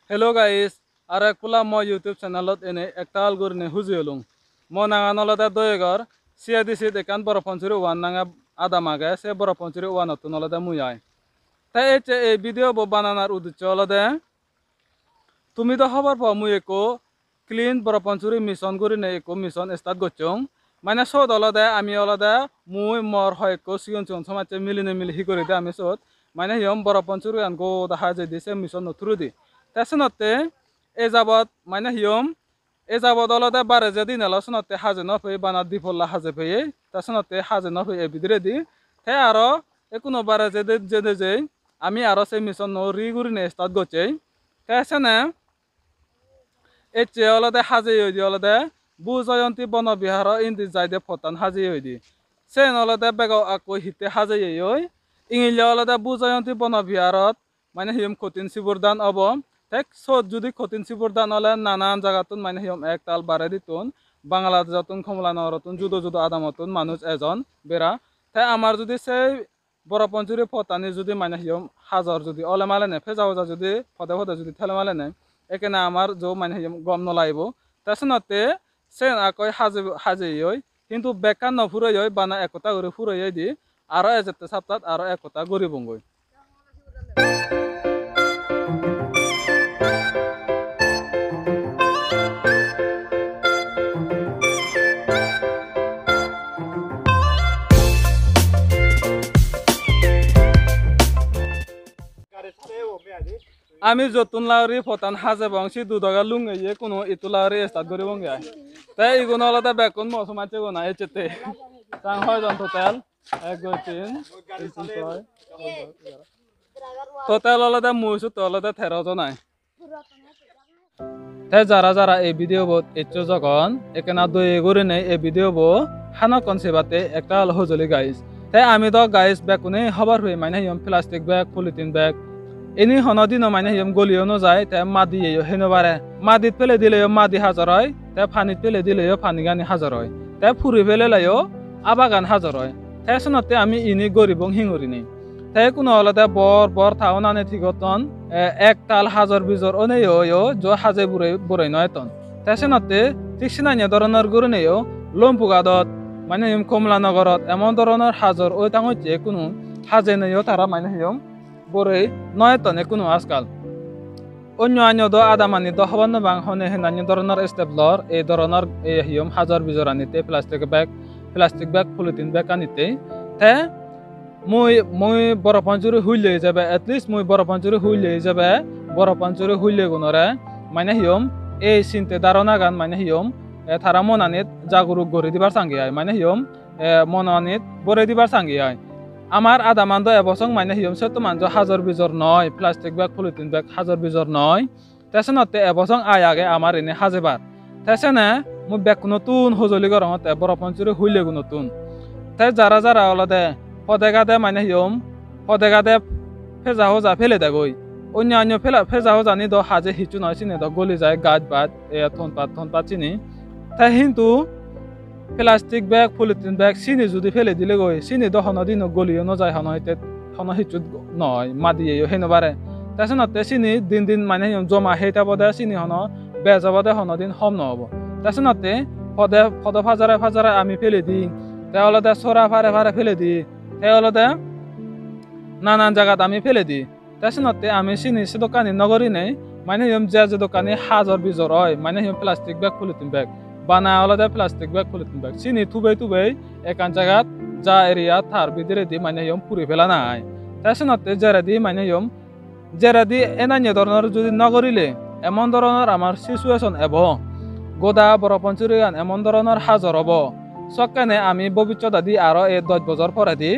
Hello guys, arek pula mo YouTube channelot ene ekta algorine hujiolung. Mo nanga noloda doegar siadisi dekan boro ponchuri wan nanga adamage se boro ponchuri wan otu noloda muyai. Ta eche e video bo bananar uddesho olode tumi to hobar pa mui eko clean boro ponchuri mission gorine eko mission start gochung. Mane sod olode ami olode mui mor hoy eko sigon sigon somache miline mili hi goride ami sod. Mane hiom boro ponchuri an go da haje dise mission no through Tesnote ezabot মানে হিয়ম ezabot olode bare jedin elosonote haje no pei bana dipolla haje pei tesnote haje no pei ebidredi te aro ekuno bare jede je ami aro se mission no rigurine start gochei tesene eche olode haje yodi olode bujoyonti bono biharo indi jaide potan haje yodi sen olode bego ako hite haje yoy ingile olode bujoyonti bono biharot মানে হিয়ম কঠিন সিবুরদান of tek sod judi khotin siburdan ole nanan jagatun mane hiom ektal bare ditun Bangladeshatun Komlanarotun judo judo adamotun manuj ejon bera te amar judi sei boro ponchuri potani judi mane hiom hajar judi ole male ne fejaoja judi pode judi thele male ne ekena amar jo mane hiom gom no laibo tasnote sen akoi haje yoi কিন্তু বেকার ন ফুরই হই বানা একতা করে ফুরই দি আরো এজেতে সপ্তাহ আরো একতা গরি বঙ্গই আমি যতন লাউরি ফতান হাজে বংশী দুদগা লুঙ্গে কোনো ইতু লাউরি স্টার্ট করি বঙ্গে তাই ইগুন আলাদা বেকন মৌসুম আছে গো না এচেতে চাং হয় জন টোটাল 1 2 3 4 টোটাল আলাদা মুসু তো আলাদা 13 জন নাই তাই যারা যারা এই ভিডিও বত এচো যখন একেনা দই গরে নেই এই ভিডিও বো হানা কনসেপ্টে একটা আল হজলি গাইস তাই আমি তো গাইস বেকুনে হবার হই মানে হিম plastic bag polythene bag ini hono dino mane hiam golio no jai te madi yo heno bare madit pele dile yo madi hajar hoy te phanit pele dile yo phani gani hajar hoy te phuri pele layo abagan hajar hoy te sonote ami ini goribong hingurini te kuno olade bor thaonane thigoton ek tal hajar bijor one yo jo haje burai noyton te sonote tiksinanya doronor gorine yo lompugadot mane hiam Komlanagorot emon doronor hajar oi tangoche kuno haje ne yo tara mane hiam বরে নয়তনে কোনো আজকাল অন্য আন্য দ আদামানি দ হবান বাং হনে হেনানি ধরনের স্টেপলর এই ধরনের এই হিয়ম হাজার বিজর আনিতে প্লাস্টিক ব্যাগ পলিথিন ব্যাগ আনিতে তে মই বড় পঞ্চুরি হুইলে যাবে এটলিস্ট মই বড় পঞ্চুরি হুইলে যাবে বড় পঞ্চুরি হুইলে গুণরে মানে হিয়ম এই চিন্তে ধারণা গান মানে হিয়ম তারা মনানিত জাগরুক গড়ে দিবার সাঙ্গি আয় মানে হিয়ম মনানিত বরে দিবার সাঙ্গি আয় আমার আদামান্দ এবছং মানে হিয়ম সেতো মানজো হাজার বিজর নয় প্লাস্টিক ব্যাগ পলিথিন ব্যাগ হাজার বিজর নয় তেসনতে এবছং আয় আগে আমার এনে হাজেবার তেসনে মু ব্যাগ নতুন হজলি গরমতে বড় পঞ্চুরি হুইলে নতুন তাই যারা যারা অলদে পদেগাদে মানে হিয়ম পদেগাদে ফেজা হজা ফেলে দেগই অন্য ফেজা হজানি দ হাজে হিচু নয় চিনে দ গলি যায় গাছ বাদ থন পাত চিনি তাই কিন্তু প্লাস্টিক ব্যাগ পলিথিন ব্যাগ চিনি যদি ফেলে দিলে গই চিনি দহন দিন গলিও নজায় হন হিচুত নয় মাদিয়ে হেনো বারে তাছনতে চিনি দিন মানে জমা হেইতা বদে চিনি হন বেজাবদে হন দিন হম নহব তাছনতে ফদ ফাজারে আমি ফেলে দিই তাহলে সরা ফারে ফেলে দিই তাহলে নানান জায়গাত আমি ফেলে দিই তাছনতে আমি চিনি সে দোকানি নগরী নেই মানে যে দোকানি হাজার বিজর হয় মানে প্লাস্টিক ব্যাগ পলিথিন ব্যাগ বানা আলাদা প্লাস্টিক ব্যাগ পলিথিন ব্যাগ চিনি থুবাই একান জায়গাত যা এরিয়া থার বিদরে দি মানে পুরি ফেলা নাই তাছনতে জেরা দি এনান্য ধরনের যদি নগরিলে এমন ধরনের আমার সিচুয়েশন এব গোদা বড় পঞ্চুরিয়ান এমন ধরনের হাজর হব সকানে আমি ভবিষ্যৎ দি আরো 10 বছর পরে দি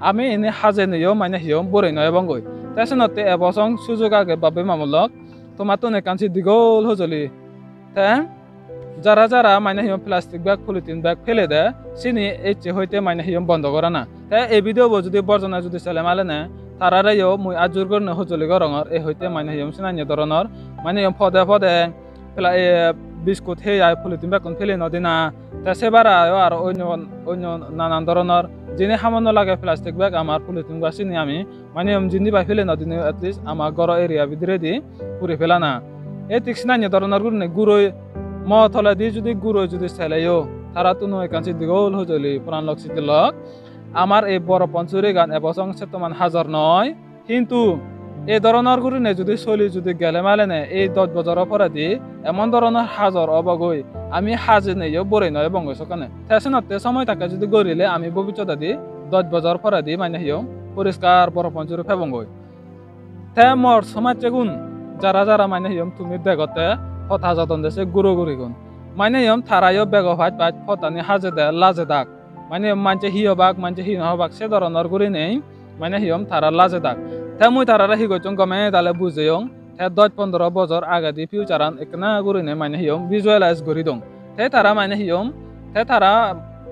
আমি এনে হাজে নিও মানে বরে নয় বঙ্গই তাছনতে এবছং সুযোগ আগে বাবে মামলক তোমার তো নেকানসি দিগল হজলি তে যারা যারা মানে প্লাস্টিক ব্যাগ পলিথিন ব্যাগ ফেলে দেয় চিনি এই হইতে মানে বন্ধ করে না তাই এই ভিডিও যদি বর্জনা যদি চলে মালে না তারারেও মুই আজুর করে হজলি রঙর এই হইতে মানে চিনান্য ধরনের মানে পদে বিস্কুট হে পলিথিন ব্যাগ ফেলে নদিনা তা সেবার আর অন্য নানান ধরনের যিনি সামান্য লাগে প্লাস্টিক ব্যাগ আমার পলিথিন ব্যাগ চিনি আমি মানে যিনি বাই ফেলে নদিনে এটলিস্ট আমার গড় এরিয়া ভিতরে দি পুরি ফেলা না এই ঠিক সিনানি ধরনের গুরুনে গুরুই মথলা দিয়ে যদি গুরুই যদি সেলাইও তারা তুনো একাঞ্চি দিগল হজলি পুরান লক সিটি লক আমার এই বড় পঞ্চুরি গান এবছর সেতমান হাজার নয় কিন্তু এই ধরনের গুরুনে যদি চলি যদি গেলে মালে নে এই 10 বছর অপরাধী এমন ধরনের হাজার অবগই আমি হাজে নেইও বরে নয় বঙ্গ সকানে তেসনতে সময় থাকে যদি গড়িলে আমি ভবিষ্যৎ দি 10 বছর পরাধী মানে হিও পরিষ্কার বড় পঞ্চুরি ফেবঙ্গই তে মোর সমাজ চেগুন যারা যারা মানে হিয়ম তুমি বেগতে কথা যতন দেশে গুরু গুরি গুণ মানে হিয়ম থারাইও বেগ ভাত ভাত ফতানি হাজে দে লাজে দাগ মানে মানছে হিও বাক মানছে হি নহবাক সে ধরনের গুরি নেই মানে হিয়ম থারা লাজে দাগ তে মুই তারা হিগইচং গমে তালে বুঝেয়ং তে 10-15 বছর আগে দি ফিউচারান একনা গুরি নেই মানে হিয়ম ভিজুয়ালাইজ করি দং তে তারা মানে হিয়ম তে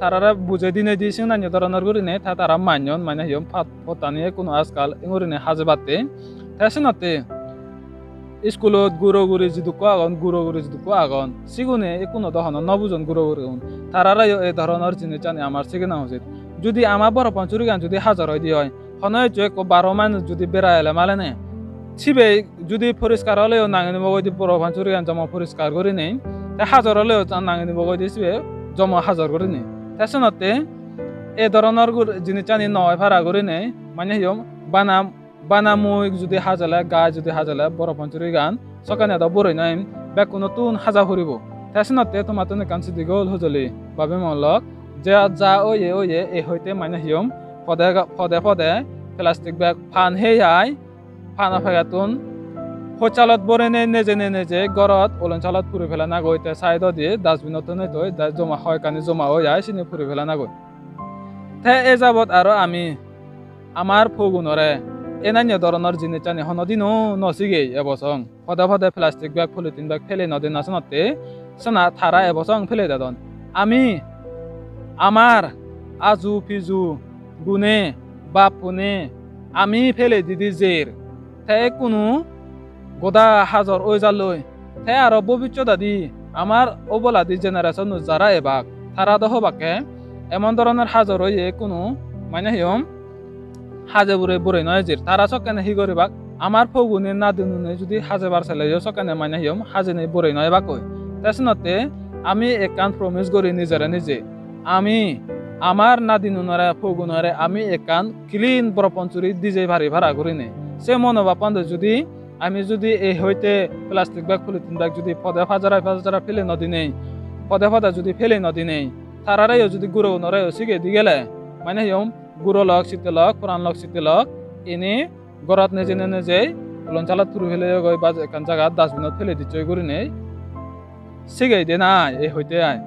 তারা বুঝে দিনে দিয়েছেন না ধরনের গুরি নেই তারা মানন মানে হিয়ম ফতানি কোনো আজকাল গুরি নেই হাজে বাতে তেসনতে স্কুলত গুরু গুরি যদি আগন গুরু গুরি যদি আগন সিগুনে কোনো দহন নবুজন গুরু গুরি তারারাই এই ধরনের জিনিস জানে আমার সিগনা উচিত যদি আমার বড় পঞ্চুরি গান যদি হাজার হয় দিয়ে হয় হনয় 12 মানুষ যদি বেড়াইলে মালে নে ছিবে যদি পরিষ্কার হলেও নাঙিনি বগৈ দি বড় পঞ্চুরি গান জমা পরিষ্কার করি নেই তা হাজার হলেও নাঙিনি বগৈ দিছিবে জমা হাজার করি নেই তেসনতে এই ধরনের জিনিস জানি নয় ভাড়া করি নেই মানে হিয়ম বানামুই যদি হাজালে গায়ে যদি হাজালে বড় পঞ্চুরি গান সকানে তো বড়ই নাই বেকু নতুন হাজা ফুরিব তেসনতে তোমার তো কাঞ্চি দিগল হজলি বাবে মলক যে যা ওয়ে এই হইতে মানে হিয়ম পদে প্লাস্টিক ব্যাগ ফান হেয়াই ফানা ফেগাতুন হোচালত বরে নেজে গরত অলঞ্চালত ফুরি ফেলা না গইতে সাইড দিয়ে ডাস্টবিনত নেই তৈ জমা হয় কানি জমা হয়ে যায় চিনি ফুরি ফেলা না গই তে এ যাবত আর আমি আমার ফগুনরে এনান্য ধরনের জিনিস জানি হনদিনও নসিগেই এবছর পদে প্লাস্টিক ব্যাগ পলিথিন ব্যাগ ফেলে নদিন আসনতে সোনা থারা এবছর ফেলে দেন আমি আমার আজু ফিজু গুনে বাপুনে আমি ফেলে দিদি জের তে কোনো গোদা হাজর ওই জালই তে আর ভবিষ্যৎ আদি আমার অবলাদি জেনারেশন যারা এবাক তারা দহবাকে এমন ধরনের হাজর হয়ে কোনো মানে হিয়ম হাজে বুড়ে বুড়ে নয় জির তারা সকানে হি করিবাক আমার ফগুনে না দিনুনে যদি হাজে বার চাইলে সকানে মানে হিয়ম হাজে নেই বুড়ে নয় বাকই তেসনতে আমি একান প্রমিস করি নিজে আমি আমার না দিনুনরে ফগুনরে আমি একান ক্লিন বড় পঞ্চুরি দিজে ভারী ভাড়া করি নে সে মনোভাবান যদি আমি যদি এই হইতে প্লাস্টিক ব্যাগ পলিথিন ব্যাগ যদি পদে ফাজারা ফেলে নদী নেই পদে যদি ফেলে নদী নেই তারারাইও যদি গুরু নরাইও শিখে দি গেলে মানে হিয়ম গুরু লক শীতে লক পুরান লক শীতে লক এনে গরত নেজে লঞ্চালত ফুরি ফেলে গই বা এখান জায়গা ডাস্টবিনত ফেলে দিচ্ছ করি নেই শিখে দে না এই হইতে আয়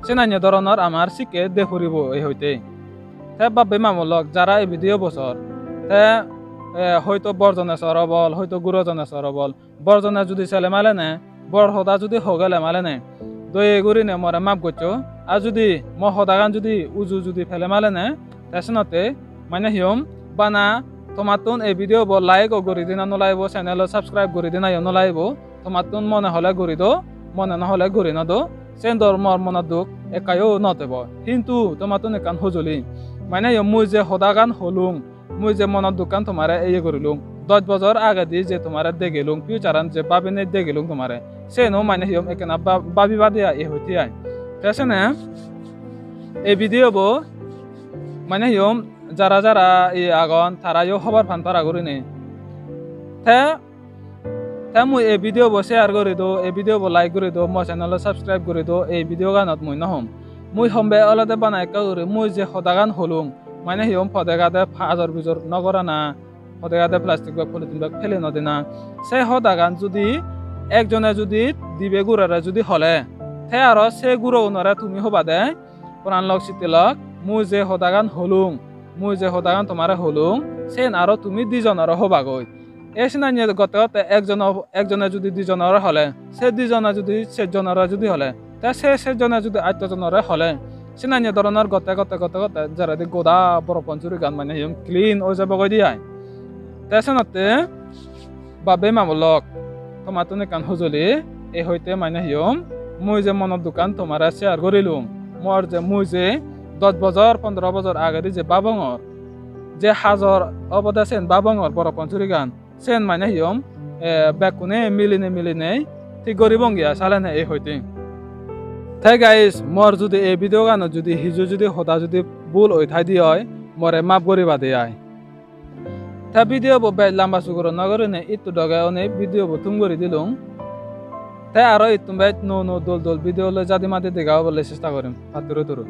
সেনান্য ধরনের আমার শিখে দে ফুরিব এই হইতে তে বাবে মামলক যারা এই ভিডিও বছর তে হয়তো বর্জনে সরবল হয়তো গুরুজনে সরবল বর্জনে যদি ছেলে মালে নে বড় হদা যদি হগেলে মালে নে দই গুরি নে মরে মাপ করছো আর যদি মহদাগান যদি উজু যদি ফেলে মালে নে তেসনতে মানে হিয়ম বানা তোমার তুন এই ভিডিও লাইক ও গড়ি দিনা নলাইব চ্যানেল সাবস্ক্রাইব গড়ি দিনা নলাইব তোমার তুন মনে হলে গড়ি দো মনে নহলে গড়ি না দো সেন্দর মর মনা দুখ একাইও নতেব কিন্তু তোমার তুন একান হজলি মানে মুই যে হদাগান হলুং মুই যে মনত দোকান তোমারে এই করিলুম 10 বছর আগে দিয়ে যে তোমারে দেখিলুম ফিউচারান যে বাবিনে দেখিলুম তোমারে সে নো মানে হিয়ম একানা বাবি বাদিয়া এই হইতে আয় তেসনে এই ভিডিও বো মানে হিয়ম যারা এই আগন তারাইও খবর ফান পারা করি নে তে মুই এই ভিডিও বো শেয়ার করে দো এই ভিডিও বো লাইক করে দো মো চ্যানেল সাবস্ক্রাইব করে দো এই ভিডিও গানত মুই নহম মুই হমবে অলতে বানাই করে মুই যে হদাগান হলুম মানে হিয়ম ফদেগাতে হাজার বিজর নগরা না ফদেগাতে প্লাস্টিক ব্যাগ পলিথিন ব্যাগ ফেলে নদে না সে হদাগান যদি একজনে যদি দিবে গুড়ারে যদি হলে সে আর সে গুড়ো নরে তুমি হবা দে পুরান লক শীতে লক মুই যে হদাগান হলুম মুই যে হদাগান তোমারে হলুম সেন আর তুমি দুজনের হবা গই এই সিনানি গতে একজনে যদি দুজনের হলে সে দুজনে যদি সেজনের যদি হলে তা সেজনে যদি 8 জনের হলে সিনানি ধরনের গতে যারা দি গোদা বড় পঞ্চুরি গান মানে হিয়ম ক্লিন ওই যাব গই দিয়াই তেসনতে বাবে মামলক তোমার তুনে কান হজলি এই হইতে মানে হিয়ম মুই যে মনের দোকান তোমারে শেয়ার করিলুম মোর যে মুই যে 10 বছর 15 বছর আগে যে বাবঙর যে হাজর অবদা সেন বাবঙর বড় পঞ্চুরি গান সেন মানে হিয়ম বেকুনে মিলিনে ঠিক গরিবং গিয়া সালানে এই হইতে তাই গাইস মোর যদি এই ভিডিও গানো যদি হিজু যদি হতা যদি ভুল হই থাই দি হয় মরে মাপ গরিবা দে আয় তা ভিডিও বে লম্বা সুগর নগরে নে ইতু ডগে অনে ভিডিও তুম করে দিলুম তাই আরো ইতুম বে নো দোল ভিডিও লে জাদি মাতে দেখাও বলে চেষ্টা করিম হাতুরো তুরু